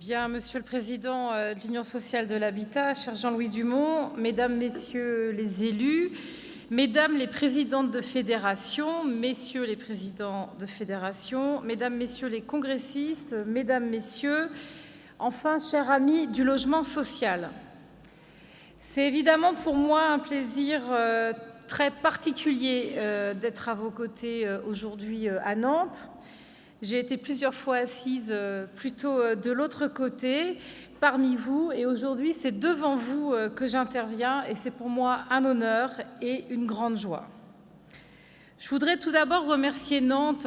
Bien, Monsieur le Président de l'Union sociale de l'habitat, cher Jean-Louis Dumont, Mesdames, Messieurs les élus, Mesdames les présidentes de fédération, Messieurs les présidents de fédération, Mesdames, Messieurs les congressistes, Mesdames, Messieurs, enfin, chers amis du logement social. C'est évidemment pour moi un plaisir très particulier d'être à vos côtés aujourd'hui à Nantes. J'ai été plusieurs fois assise plutôt de l'autre côté, parmi vous, et aujourd'hui, c'est devant vous que j'interviens, et c'est pour moi un honneur et une grande joie. Je voudrais tout d'abord remercier Nantes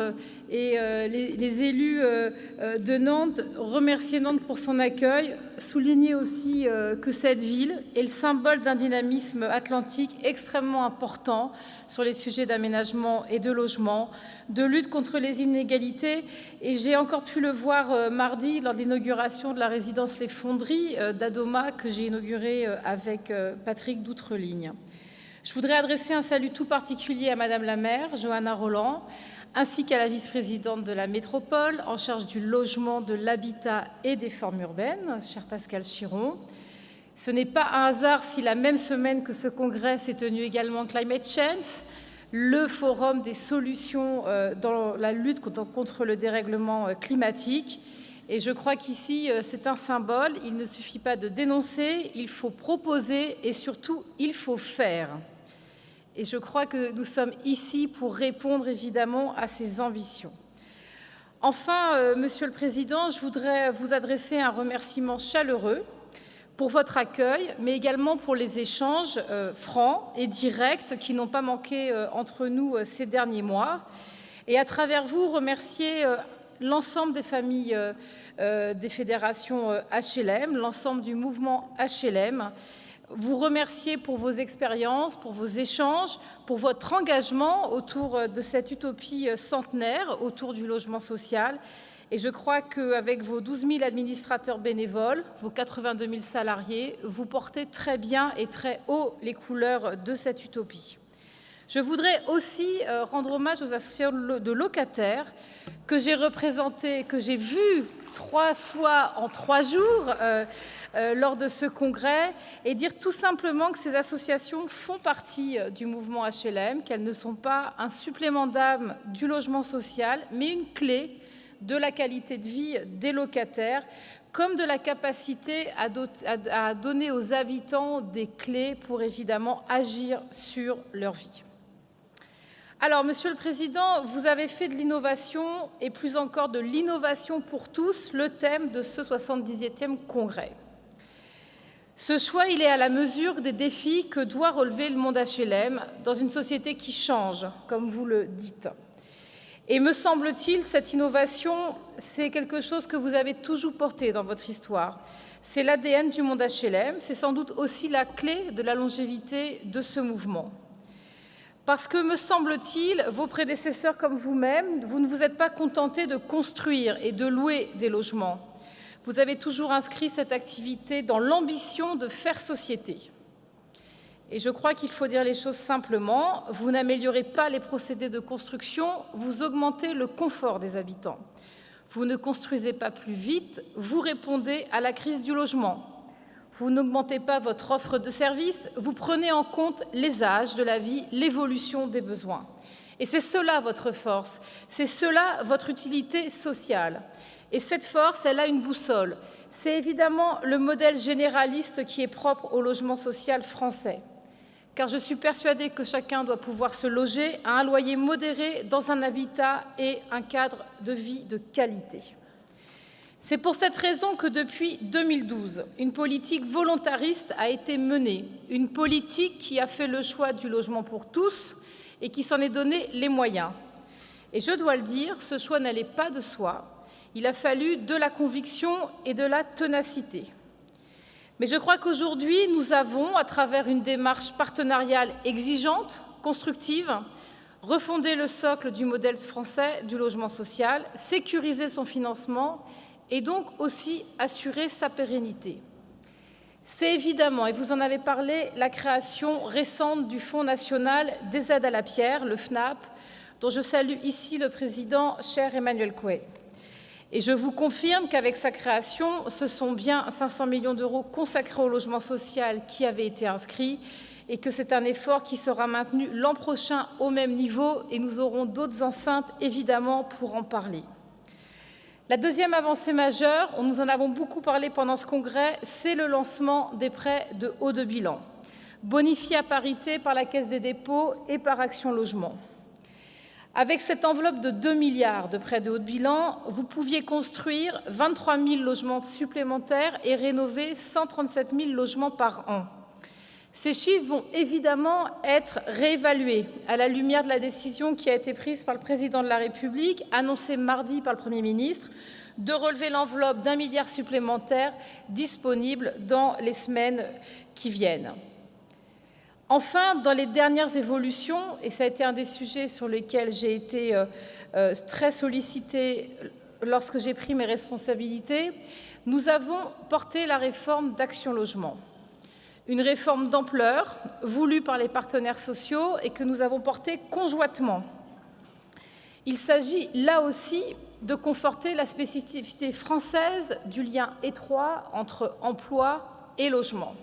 et les élus de Nantes, remercier Nantes pour son accueil, souligner aussi que cette ville est le symbole d'un dynamisme atlantique extrêmement important sur les sujets d'aménagement et de logement, de lutte contre les inégalités. Et j'ai encore pu le voir mardi lors de l'inauguration de la résidence Les Fonderies d'Adoma que j'ai inaugurée avec Patrick d'Outreligne. Je voudrais adresser un salut tout particulier à Madame la maire, Johanna Roland, ainsi qu'à la vice-présidente de la métropole, en charge du logement, de l'habitat et des formes urbaines, cher Pascal Chiron. Ce n'est pas un hasard si la même semaine que ce congrès s'est tenu également Climate Change, le forum des solutions dans la lutte contre le dérèglement climatique. Et je crois qu'ici, c'est un symbole. Il ne suffit pas de dénoncer, il faut proposer et surtout, il faut faire. Et je crois que nous sommes ici pour répondre évidemment à ces ambitions. Enfin, Monsieur le Président, je voudrais vous adresser un remerciement chaleureux pour votre accueil, mais également pour les échanges francs et directs qui n'ont pas manqué entre nous ces derniers mois. Et à travers vous, remercier l'ensemble des familles des fédérations HLM, l'ensemble du mouvement HLM, vous remercier pour vos expériences, pour vos échanges, pour votre engagement autour de cette utopie centenaire, autour du logement social. Et je crois qu'avec vos 12 000 administrateurs bénévoles, vos 82 000 salariés, vous portez très bien et très haut les couleurs de cette utopie. Je voudrais aussi rendre hommage aux associations de locataires que j'ai représentées, que j'ai vues 3 fois en 3 jours lors de ce congrès et dire tout simplement que ces associations font partie du mouvement HLM, qu'elles ne sont pas un supplément d'âme du logement social, mais une clé de la qualité de vie des locataires, comme de la capacité à donner aux habitants des clés pour évidemment agir sur leur vie. Alors, Monsieur le Président, vous avez fait de l'innovation et plus encore de l'innovation pour tous le thème de ce 70e congrès. Ce choix, il est à la mesure des défis que doit relever le monde HLM dans une société qui change, comme vous le dites. Et me semble-t-il, cette innovation, c'est quelque chose que vous avez toujours porté dans votre histoire. C'est l'ADN du monde HLM, c'est sans doute aussi la clé de la longévité de ce mouvement. Parce que, me semble-t-il, vos prédécesseurs comme vous-même, vous ne vous êtes pas contentés de construire et de louer des logements. Vous avez toujours inscrit cette activité dans l'ambition de faire société. Et je crois qu'il faut dire les choses simplement. Vous n'améliorez pas les procédés de construction, vous augmentez le confort des habitants. Vous ne construisez pas plus vite, vous répondez à la crise du logement. Vous n'augmentez pas votre offre de services, vous prenez en compte les âges de la vie, l'évolution des besoins. Et c'est cela votre force, c'est cela votre utilité sociale. Et cette force, elle a une boussole. C'est évidemment le modèle généraliste qui est propre au logement social français. Car je suis persuadée que chacun doit pouvoir se loger à un loyer modéré dans un habitat et un cadre de vie de qualité. C'est pour cette raison que depuis 2012, une politique volontariste a été menée, une politique qui a fait le choix du logement pour tous et qui s'en est donné les moyens. Et je dois le dire, ce choix n'allait pas de soi. Il a fallu de la conviction et de la ténacité. Mais je crois qu'aujourd'hui, nous avons, à travers une démarche partenariale exigeante, constructive, refondé le socle du modèle français du logement social, sécurisé son financement et donc aussi assurer sa pérennité. C'est évidemment, et vous en avez parlé, la création récente du Fonds national des aides à la pierre, le FNAP, dont je salue ici le président, cher Emmanuel Coué. Et je vous confirme qu'avec sa création, ce sont bien 500 millions d'euros consacrés au logement social qui avaient été inscrits et que c'est un effort qui sera maintenu l'an prochain au même niveau et nous aurons d'autres enceintes, évidemment, pour en parler. La deuxième avancée majeure, nous en avons beaucoup parlé pendant ce congrès, c'est le lancement des prêts de haut de bilan, bonifiés à parité par la Caisse des dépôts et par Action Logement. Avec cette enveloppe de 2 milliards de prêts de haut de bilan, vous pouviez construire 23 000 logements supplémentaires et rénover 137 000 logements par an. Ces chiffres vont évidemment être réévalués à la lumière de la décision qui a été prise par le Président de la République, annoncée mardi par le Premier ministre, de relever l'enveloppe d'1 milliard supplémentaire disponible dans les semaines qui viennent. Enfin, dans les dernières évolutions, et ça a été un des sujets sur lesquels j'ai été très sollicitée lorsque j'ai pris mes responsabilités, nous avons porté la réforme d'Action Logement. Une réforme d'ampleur, voulue par les partenaires sociaux et que nous avons portée conjointement. Il s'agit là aussi de conforter la spécificité française du lien étroit entre emploi et logement.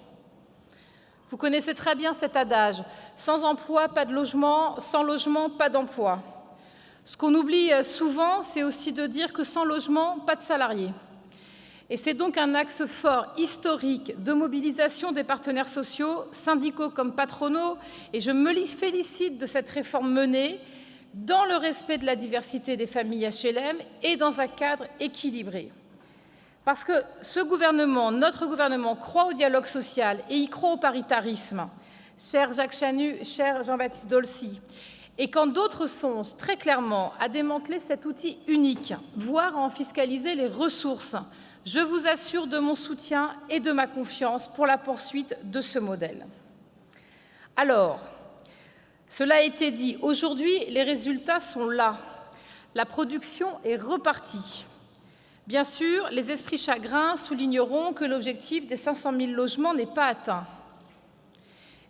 Vous connaissez très bien cet adage « sans emploi, pas de logement, sans logement, pas d'emploi ». Ce qu'on oublie souvent, c'est aussi de dire que sans logement, pas de salariés. Et c'est donc un axe fort, historique, de mobilisation des partenaires sociaux, syndicaux comme patronaux, et je me félicite de cette réforme menée dans le respect de la diversité des familles HLM et dans un cadre équilibré. Parce que ce gouvernement, notre gouvernement, croit au dialogue social et y croit au paritarisme, cher Jacques Chanu, cher Jean-Baptiste Dolcy, et quand d'autres songent très clairement à démanteler cet outil unique, voire à en fiscaliser les ressources, je vous assure de mon soutien et de ma confiance pour la poursuite de ce modèle. Alors, cela a été dit, aujourd'hui, les résultats sont là. La production est repartie. Bien sûr, les esprits chagrins souligneront que l'objectif des 500 000 logements n'est pas atteint.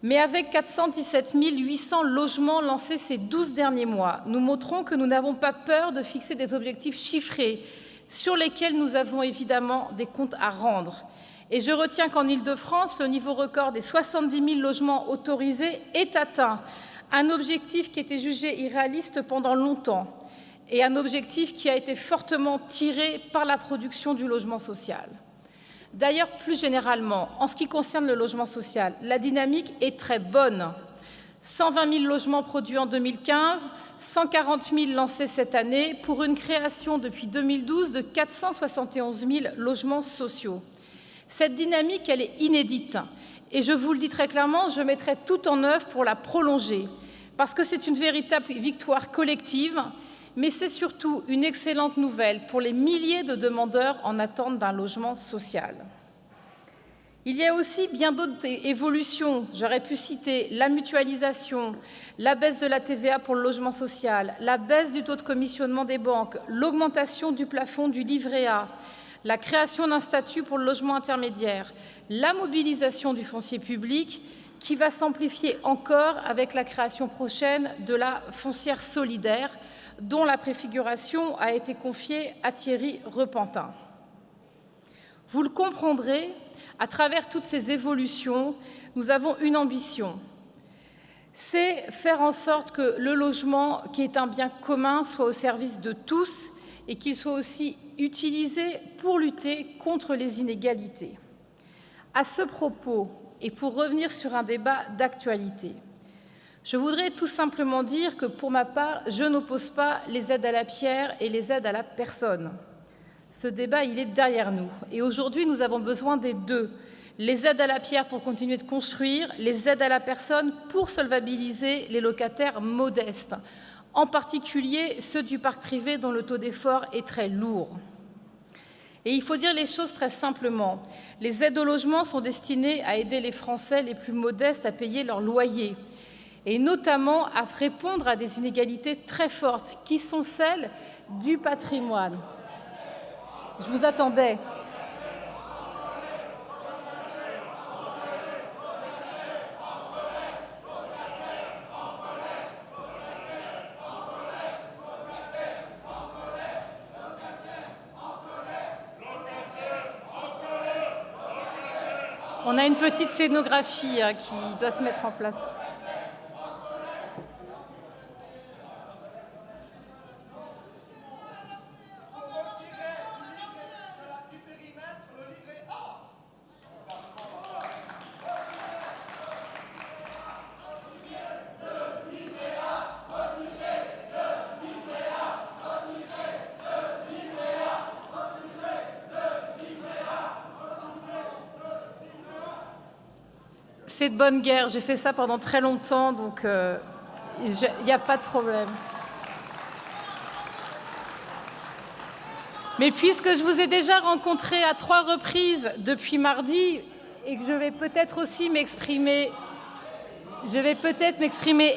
Mais avec 417 800 logements lancés ces 12 derniers mois, nous montrons que nous n'avons pas peur de fixer des objectifs chiffrés sur lesquels nous avons évidemment des comptes à rendre. Et je retiens qu'en Île-de-France, le niveau record des 70 000 logements autorisés est atteint, un objectif qui était jugé irréaliste pendant longtemps et un objectif qui a été fortement tiré par la production du logement social. D'ailleurs, plus généralement, en ce qui concerne le logement social, la dynamique est très bonne. 120 000 logements produits en 2015, 140 000 lancés cette année, pour une création depuis 2012 de 471 000 logements sociaux. Cette dynamique, elle est inédite. Et je vous le dis très clairement, je mettrai tout en œuvre pour la prolonger, parce que c'est une véritable victoire collective, mais c'est surtout une excellente nouvelle pour les milliers de demandeurs en attente d'un logement social. Il y a aussi bien d'autres évolutions. J'aurais pu citer la mutualisation, la baisse de la TVA pour le logement social, la baisse du taux de commissionnement des banques, l'augmentation du plafond du livret A, la création d'un statut pour le logement intermédiaire, la mobilisation du foncier public qui va s'amplifier encore avec la création prochaine de la foncière solidaire, dont la préfiguration a été confiée à Thierry Repentin. Vous le comprendrez, à travers toutes ces évolutions, nous avons une ambition. C'est faire en sorte que le logement, qui est un bien commun, soit au service de tous et qu'il soit aussi utilisé pour lutter contre les inégalités. À ce propos, et pour revenir sur un débat d'actualité, je voudrais tout simplement dire que, pour ma part, je n'oppose pas les aides à la pierre et les aides à la personne. Ce débat, il est derrière nous. Et aujourd'hui, nous avons besoin des deux. Les aides à la pierre pour continuer de construire, les aides à la personne pour solvabiliser les locataires modestes, en particulier ceux du parc privé dont le taux d'effort est très lourd. Et il faut dire les choses très simplement. Les aides au logement sont destinées à aider les Français les plus modestes à payer leur loyer, et notamment à répondre à des inégalités très fortes, qui sont celles du patrimoine. Je vous attendais. On a une petite scénographie qui doit se mettre en place. C'est de bonne guerre, j'ai fait ça pendant très longtemps, donc il n'y a pas de problème. Mais puisque je vous ai déjà rencontré à 3 reprises depuis mardi et que je vais peut-être aussi m'exprimer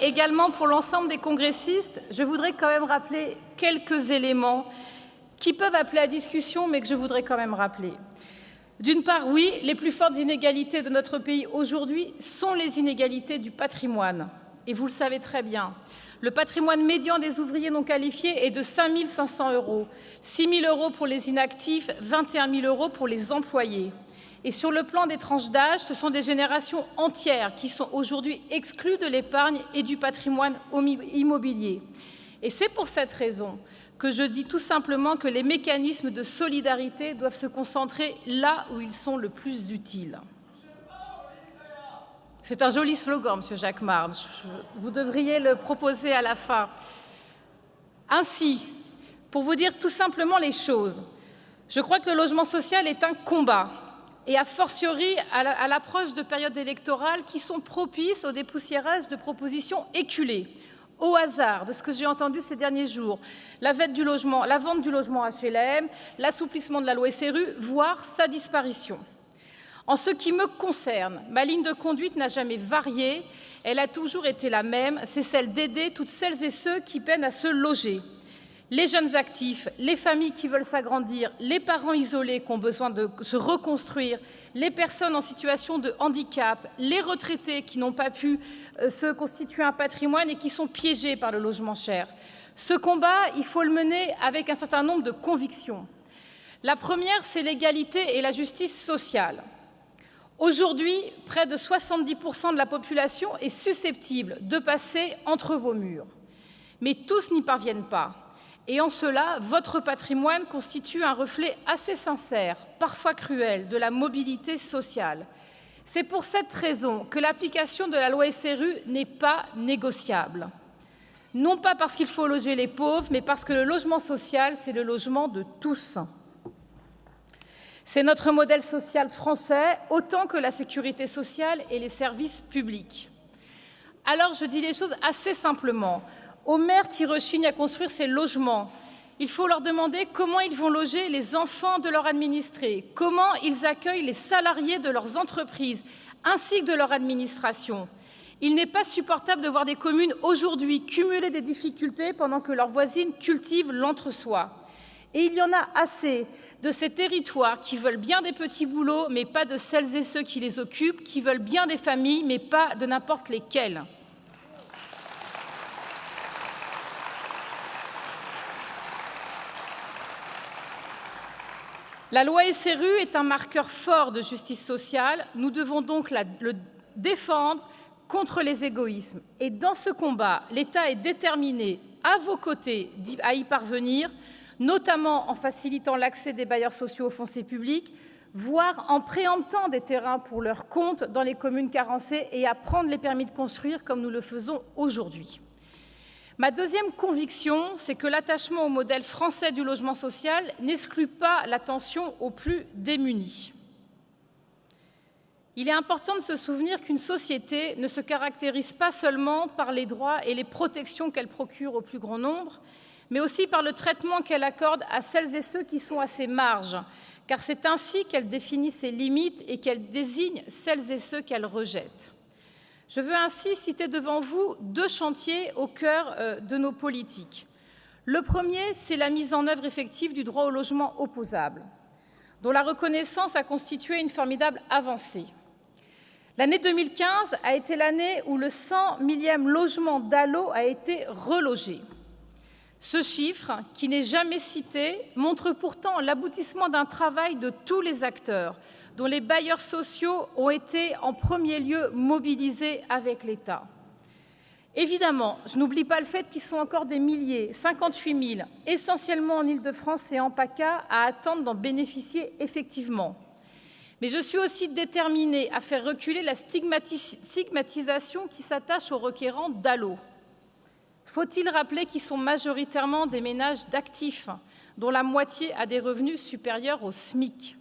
également pour l'ensemble des congressistes, je voudrais quand même rappeler quelques éléments qui peuvent appeler à discussion, mais que je voudrais quand même rappeler. D'une part, oui, les plus fortes inégalités de notre pays aujourd'hui sont les inégalités du patrimoine. Et vous le savez très bien. Le patrimoine médian des ouvriers non qualifiés est de 5 500 €, 6 000 € pour les inactifs, 21 000 € pour les employés. Et sur le plan des tranches d'âge, ce sont des générations entières qui sont aujourd'hui exclues de l'épargne et du patrimoine immobilier. Et c'est pour cette raison que je dis tout simplement que les mécanismes de solidarité doivent se concentrer là où ils sont le plus utiles. C'est un joli slogan, Monsieur Jacquemart. Vous devriez le proposer à la fin. Ainsi, pour vous dire tout simplement les choses, je crois que le logement social est un combat, et a fortiori à l'approche de périodes électorales qui sont propices au dépoussiérage de propositions éculées, au hasard de ce que j'ai entendu ces derniers jours, la vente du logement HLM, l'assouplissement de la loi SRU, voire sa disparition. En ce qui me concerne, ma ligne de conduite n'a jamais varié, elle a toujours été la même, c'est celle d'aider toutes celles et ceux qui peinent à se loger. Les jeunes actifs, les familles qui veulent s'agrandir, les parents isolés qui ont besoin de se reconstruire, les personnes en situation de handicap, les retraités qui n'ont pas pu se constituer un patrimoine et qui sont piégés par le logement cher. Ce combat, il faut le mener avec un certain nombre de convictions. La première, c'est l'égalité et la justice sociale. Aujourd'hui, près de 70% de la population est susceptible de passer entre vos murs. Mais tous n'y parviennent pas. Et en cela, votre patrimoine constitue un reflet assez sincère, parfois cruel, de la mobilité sociale. C'est pour cette raison que l'application de la loi SRU n'est pas négociable. Non pas parce qu'il faut loger les pauvres, mais parce que le logement social, c'est le logement de tous. C'est notre modèle social français, autant que la sécurité sociale et les services publics. Alors, je dis les choses assez simplement. Aux maires qui rechignent à construire ces logements, il faut leur demander comment ils vont loger les enfants de leurs administrés, comment ils accueillent les salariés de leurs entreprises, ainsi que de leur administration. Il n'est pas supportable de voir des communes aujourd'hui cumuler des difficultés pendant que leurs voisines cultivent l'entre-soi. Et il y en a assez de ces territoires qui veulent bien des petits boulots, mais pas de celles et ceux qui les occupent, qui veulent bien des familles, mais pas de n'importe lesquelles. La loi SRU est un marqueur fort de justice sociale. Nous devons donc le défendre contre les égoïsmes. Et dans ce combat, l'État est déterminé, à vos côtés, à y parvenir, notamment en facilitant l'accès des bailleurs sociaux au foncier public, voire en préemptant des terrains pour leur compte dans les communes carencées et à prendre les permis de construire comme nous le faisons aujourd'hui. Ma deuxième conviction, c'est que l'attachement au modèle français du logement social n'exclut pas l'attention aux plus démunis. Il est important de se souvenir qu'une société ne se caractérise pas seulement par les droits et les protections qu'elle procure au plus grand nombre, mais aussi par le traitement qu'elle accorde à celles et ceux qui sont à ses marges, car c'est ainsi qu'elle définit ses limites et qu'elle désigne celles et ceux qu'elle rejette. Je veux ainsi citer devant vous 2 chantiers au cœur de nos politiques. Le premier, c'est la mise en œuvre effective du droit au logement opposable, dont la reconnaissance a constitué une formidable avancée. L'année 2015 a été l'année où le 100 millième logement DALO a été relogé. Ce chiffre, qui n'est jamais cité, montre pourtant l'aboutissement d'un travail de tous les acteurs, dont les bailleurs sociaux ont été en premier lieu mobilisés avec l'État. Évidemment, je n'oublie pas le fait qu'ils sont encore des milliers, 58 000, essentiellement en Île-de-France et en PACA, à attendre d'en bénéficier effectivement. Mais je suis aussi déterminée à faire reculer la stigmatisation qui s'attache aux requérants d'ALLO. Faut-il rappeler qu'ils sont majoritairement des ménages d'actifs, dont la moitié a des revenus supérieurs au SMIC.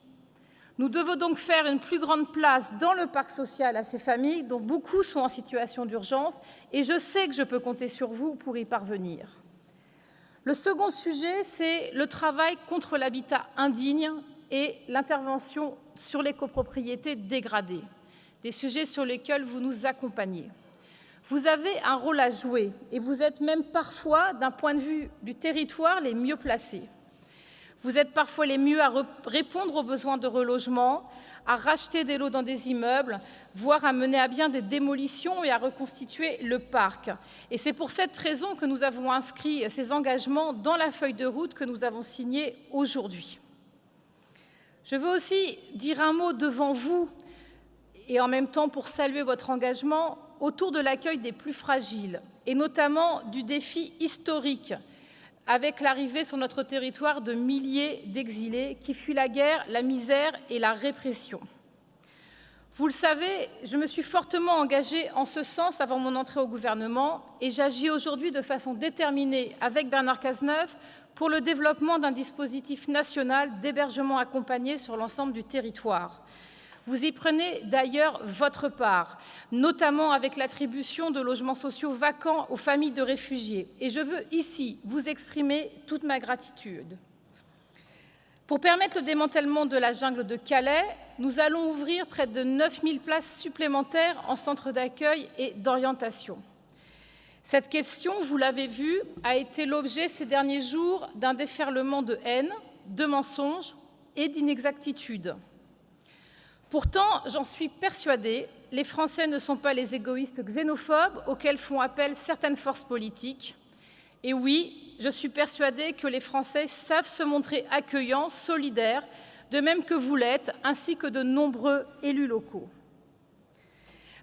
Nous devons donc faire une plus grande place dans le parc social à ces familles, dont beaucoup sont en situation d'urgence, et je sais que je peux compter sur vous pour y parvenir. Le second sujet, c'est le travail contre l'habitat indigne et l'intervention sur les copropriétés dégradées, des sujets sur lesquels vous nous accompagnez. Vous avez un rôle à jouer et vous êtes même parfois, d'un point de vue du territoire, les mieux placés. Vous êtes parfois les mieux à répondre aux besoins de relogement, à racheter des lots dans des immeubles, voire à mener à bien des démolitions et à reconstituer le parc. Et c'est pour cette raison que nous avons inscrit ces engagements dans la feuille de route que nous avons signée aujourd'hui. Je veux aussi dire un mot devant vous et en même temps pour saluer votre engagement autour de l'accueil des plus fragiles, et notamment du défi historique avec l'arrivée sur notre territoire de milliers d'exilés qui fuient la guerre, la misère et la répression. Vous le savez, je me suis fortement engagée en ce sens avant mon entrée au gouvernement et j'agis aujourd'hui de façon déterminée avec Bernard Cazeneuve pour le développement d'un dispositif national d'hébergement accompagné sur l'ensemble du territoire. Vous y prenez d'ailleurs votre part, notamment avec l'attribution de logements sociaux vacants aux familles de réfugiés. Et je veux ici vous exprimer toute ma gratitude. Pour permettre le démantèlement de la jungle de Calais, nous allons ouvrir près de 9 000 places supplémentaires en centre d'accueil et d'orientation. Cette question, vous l'avez vu, a été l'objet ces derniers jours d'un déferlement de haine, de mensonges et d'inexactitudes. Pourtant, j'en suis persuadée, les Français ne sont pas les égoïstes xénophobes auxquels font appel certaines forces politiques. Et oui, je suis persuadée que les Français savent se montrer accueillants, solidaires, de même que vous l'êtes, ainsi que de nombreux élus locaux.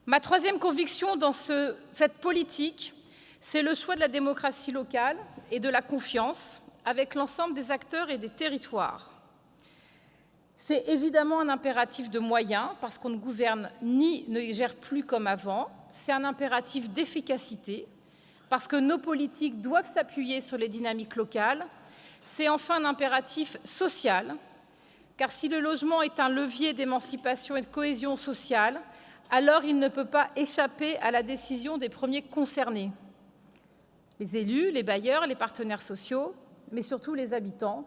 Ma troisième conviction dans cette politique, c'est le choix de la démocratie locale et de la confiance avec l'ensemble des acteurs et des territoires. C'est évidemment un impératif de moyens, parce qu'on ne gouverne ni ne gère plus comme avant. C'est un impératif d'efficacité, parce que nos politiques doivent s'appuyer sur les dynamiques locales. C'est enfin un impératif social, car si le logement est un levier d'émancipation et de cohésion sociale, alors il ne peut pas échapper à la décision des premiers concernés. Les élus, les bailleurs, les partenaires sociaux, mais surtout les habitants,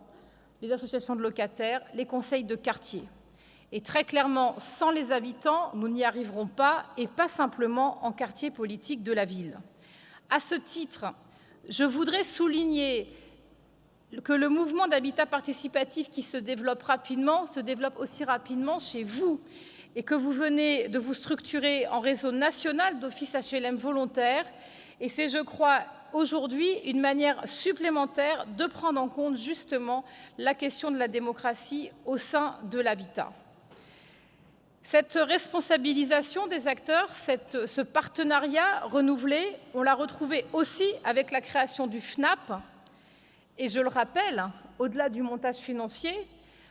les associations de locataires, les conseils de quartier. Et très clairement, sans les habitants, nous n'y arriverons pas, et pas simplement en quartier politique de la ville. À ce titre, je voudrais souligner que le mouvement d'habitat participatif qui se développe aussi rapidement chez vous, et que vous venez de vous structurer en réseau national d'offices HLM volontaires. Et c'est, je crois, aujourd'hui une manière supplémentaire de prendre en compte justement la question de la démocratie au sein de l'habitat. Cette responsabilisation des acteurs, ce partenariat renouvelé, on l'a retrouvé aussi avec la création du FNAP. Et je le rappelle, au-delà du montage financier,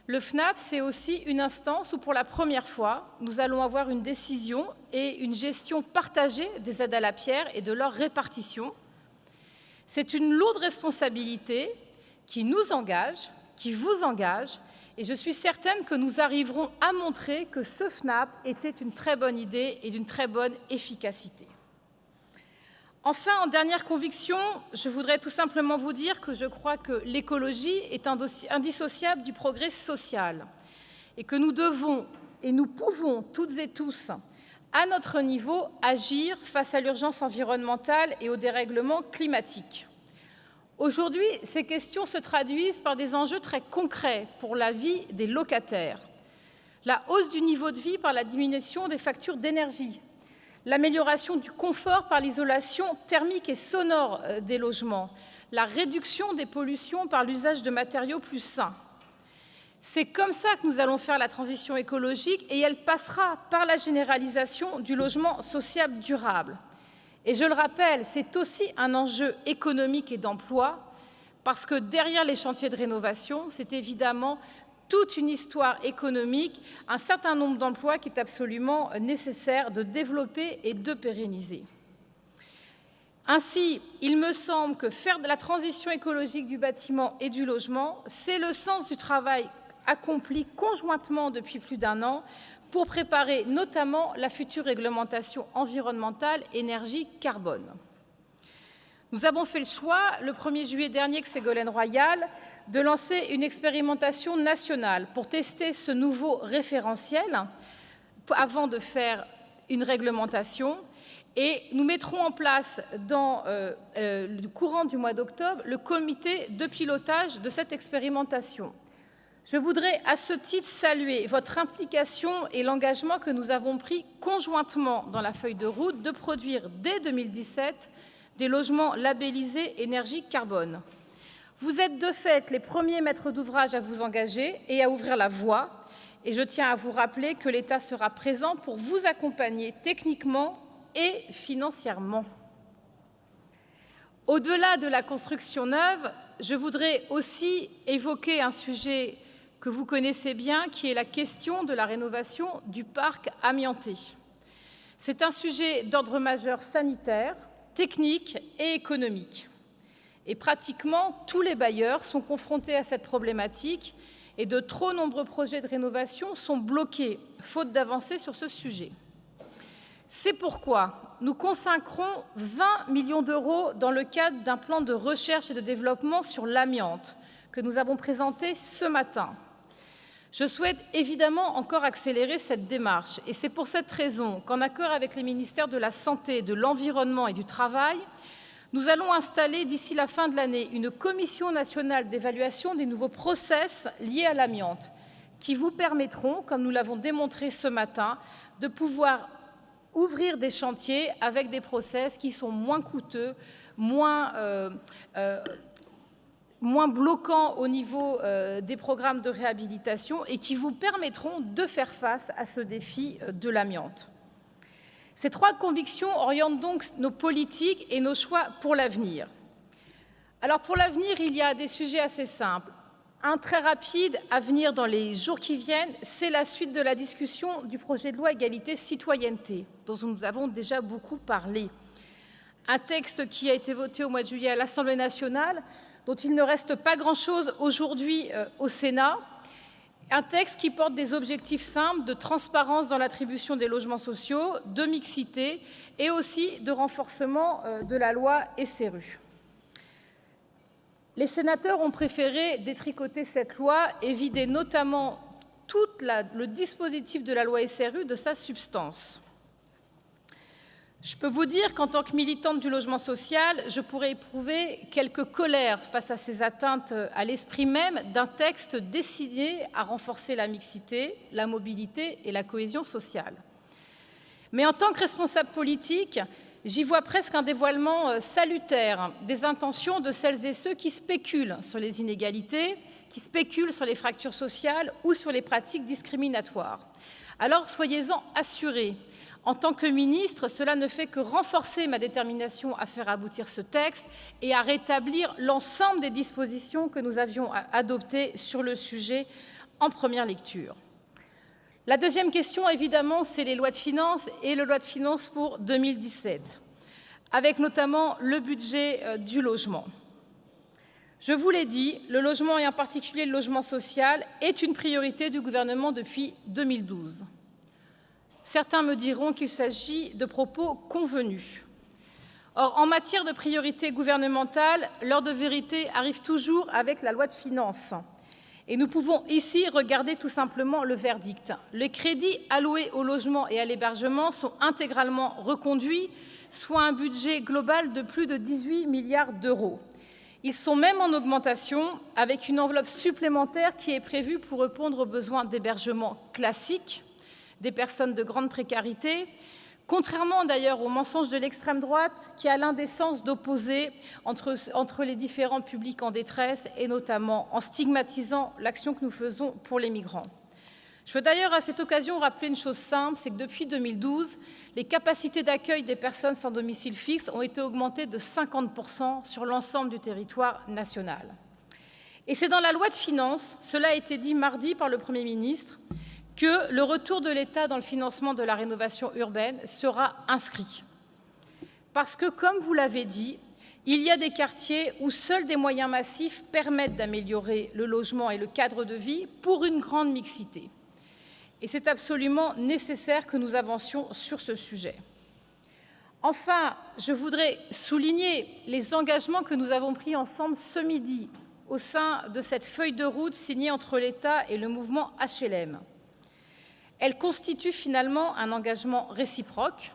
le FNAP, c'est aussi une instance où, pour la première fois, nous allons avoir une décision et une gestion partagée des aides à la pierre et de leur répartition. C'est une lourde responsabilité qui nous engage, qui vous engage, et je suis certaine que nous arriverons à montrer que ce FNAP était une très bonne idée et d'une très bonne efficacité. Enfin, en dernière conviction, je voudrais tout simplement vous dire que je crois que l'écologie est indissociable du progrès social et que nous devons et nous pouvons toutes et tous, à notre niveau, agir face à l'urgence environnementale et au dérèglement climatique. Aujourd'hui, ces questions se traduisent par des enjeux très concrets pour la vie des locataires. La hausse du niveau de vie par la diminution des factures d'énergie, l'amélioration du confort par l'isolation thermique et sonore des logements, la réduction des pollutions par l'usage de matériaux plus sains. C'est comme ça que nous allons faire la transition écologique et elle passera par la généralisation du logement social durable. Et je le rappelle, c'est aussi un enjeu économique et d'emploi parce que derrière les chantiers de rénovation, c'est évidemment toute une histoire économique, un certain nombre d'emplois qui est absolument nécessaire de développer et de pérenniser. Ainsi, il me semble que faire de la transition écologique du bâtiment et du logement, c'est le sens du travail accompli conjointement depuis plus d'1 an pour préparer notamment la future réglementation environnementale énergie-carbone. Nous avons fait le choix, le 1er juillet dernier, que Ségolène Royal, de lancer une expérimentation nationale pour tester ce nouveau référentiel avant de faire une réglementation. Et nous mettrons en place, dans le courant du mois d'octobre, le comité de pilotage de cette expérimentation. Je voudrais à ce titre saluer votre implication et l'engagement que nous avons pris conjointement dans la feuille de route de produire dès 2017 des logements labellisés énergie-carbone. Vous êtes de fait les premiers maîtres d'ouvrage à vous engager et à ouvrir la voie. Et je tiens à vous rappeler que l'État sera présent pour vous accompagner techniquement et financièrement. Au-delà de la construction neuve, je voudrais aussi évoquer un sujet que vous connaissez bien, qui est la question de la rénovation du parc amianté. C'est un sujet d'ordre majeur sanitaire, technique et économique. Et pratiquement tous les bailleurs sont confrontés à cette problématique et de trop nombreux projets de rénovation sont bloqués, faute d'avancées sur ce sujet. C'est pourquoi nous consacrons 20 millions d'euros dans le cadre d'un plan de recherche et de développement sur l'amiante que nous avons présenté ce matin. Je souhaite évidemment encore accélérer cette démarche et c'est pour cette raison qu'en accord avec les ministères de la Santé, de l'Environnement et du Travail, nous allons installer d'ici la fin de l'année une commission nationale d'évaluation des nouveaux process liés à l'amiante qui vous permettront, comme nous l'avons démontré ce matin, de pouvoir ouvrir des chantiers avec des process qui sont moins coûteux, moins bloquants au niveau des programmes de réhabilitation et qui vous permettront de faire face à ce défi de l'amiante. Ces 3 convictions orientent donc nos politiques et nos choix pour l'avenir. Alors pour l'avenir, il y a des sujets assez simples. Un très rapide à venir dans les jours qui viennent, c'est la suite de la discussion du projet de loi égalité-citoyenneté, dont nous avons déjà beaucoup parlé. Un texte qui a été voté au mois de juillet à l'Assemblée nationale, dont il ne reste pas grand-chose aujourd'hui au Sénat. Un texte qui porte des objectifs simples de transparence dans l'attribution des logements sociaux, de mixité et aussi de renforcement de la loi SRU. Les sénateurs ont préféré détricoter cette loi et vider notamment tout le dispositif de la loi SRU de sa substance. Je peux vous dire qu'en tant que militante du logement social, je pourrais éprouver quelque colère face à ces atteintes à l'esprit même d'un texte destiné à renforcer la mixité, la mobilité et la cohésion sociale. Mais en tant que responsable politique, j'y vois presque un dévoilement salutaire des intentions de celles et ceux qui spéculent sur les inégalités, qui spéculent sur les fractures sociales ou sur les pratiques discriminatoires. Alors soyez-en assurés. En tant que ministre, cela ne fait que renforcer ma détermination à faire aboutir ce texte et à rétablir l'ensemble des dispositions que nous avions adoptées sur le sujet en première lecture. La deuxième question, évidemment, c'est les lois de finances et le loi de finances pour 2017, avec notamment le budget du logement. Je vous l'ai dit, le logement et en particulier le logement social est une priorité du gouvernement depuis 2012. Certains me diront qu'il s'agit de propos convenus. Or, en matière de priorité gouvernementale, l'heure de vérité arrive toujours avec la loi de finances. Et nous pouvons ici regarder tout simplement le verdict. Les crédits alloués au logement et à l'hébergement sont intégralement reconduits, soit un budget global de plus de 18 milliards d'euros. Ils sont même en augmentation, avec une enveloppe supplémentaire qui est prévue pour répondre aux besoins d'hébergement classiques, des personnes de grande précarité, Contrairement d'ailleurs au mensonge de l'extrême droite qui a l'indécence d'opposer entre les différents publics en détresse et notamment en stigmatisant l'action que nous faisons pour les migrants. Je veux d'ailleurs à cette occasion rappeler une chose simple, c'est que depuis 2012, les capacités d'accueil des personnes sans domicile fixe ont été augmentées de 50% sur l'ensemble du territoire national. Et c'est dans la loi de finances, cela a été dit mardi par le Premier ministre, que le retour de l'État dans le financement de la rénovation urbaine sera inscrit. Parce que, comme vous l'avez dit, il y a des quartiers où seuls des moyens massifs permettent d'améliorer le logement et le cadre de vie pour une grande mixité. Et c'est absolument nécessaire que nous avancions sur ce sujet. Enfin, je voudrais souligner les engagements que nous avons pris ensemble ce midi au sein de cette feuille de route signée entre l'État et le mouvement HLM. Elle constitue finalement un engagement réciproque,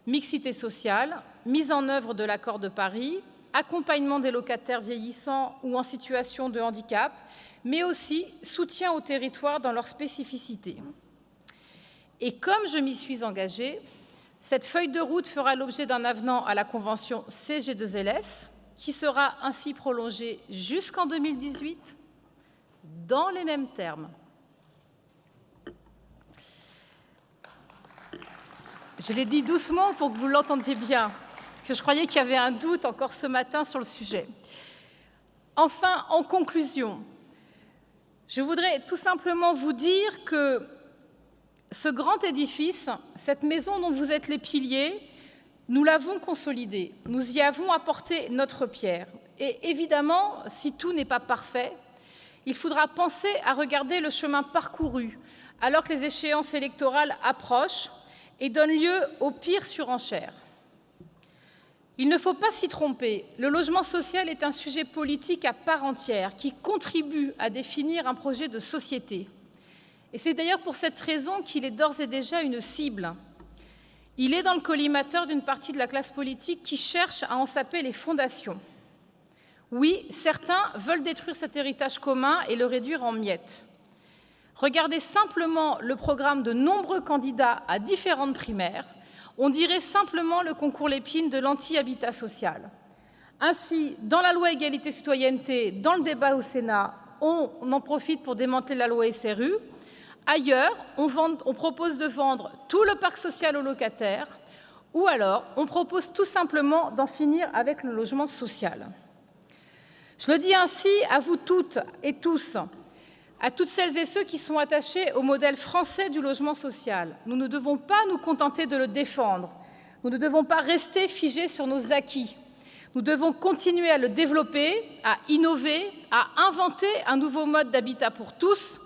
mixité sociale, mise en œuvre de l'accord de Paris, accompagnement des locataires vieillissants ou en situation de handicap, mais aussi soutien aux territoires dans leurs spécificités. Et comme je m'y suis engagée, cette feuille de route fera l'objet d'un avenant à la convention CG2LS, qui sera ainsi prolongée jusqu'en 2018, dans les mêmes termes. Je l'ai dit doucement pour que vous l'entendiez bien, parce que je croyais qu'il y avait un doute encore ce matin sur le sujet. Enfin, en conclusion, je voudrais tout simplement vous dire que ce grand édifice, cette maison dont vous êtes les piliers, nous l'avons consolidé, nous y avons apporté notre pierre. Et évidemment, si tout n'est pas parfait, il faudra penser à regarder le chemin parcouru, alors que les échéances électorales approchent et donnent lieu aux pires surenchères. Il ne faut pas s'y tromper, le logement social est un sujet politique à part entière qui contribue à définir un projet de société. Et c'est d'ailleurs pour cette raison qu'il est d'ores et déjà une cible. Il est dans le collimateur d'une partie de la classe politique qui cherche à en saper les fondations. Oui, certains veulent détruire cet héritage commun et le réduire en miettes. Regardez simplement le programme de nombreux candidats à différentes primaires. On dirait simplement le concours Lépine de l'anti-habitat social. Ainsi, dans la loi égalité-citoyenneté, dans le débat au Sénat, on en profite pour démanteler la loi SRU. Ailleurs, on propose de vendre tout le parc social aux locataires, ou alors on propose tout simplement d'en finir avec le logement social. Je le dis ainsi à vous toutes et tous, à toutes celles et ceux qui sont attachés au modèle français du logement social. Nous ne devons pas nous contenter de le défendre. Nous ne devons pas rester figés sur nos acquis. Nous devons continuer à le développer, à innover, à inventer un nouveau mode d'habitat pour tous.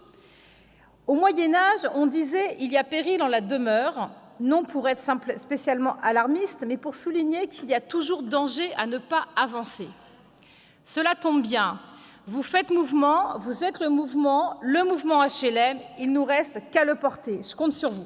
Au Moyen-Âge, on disait « il y a péril en la demeure », non pour être spécialement alarmiste, mais pour souligner qu'il y a toujours danger à ne pas avancer. Cela tombe bien. Vous faites mouvement, vous êtes le mouvement HLM, il ne nous reste qu'à le porter. Je compte sur vous.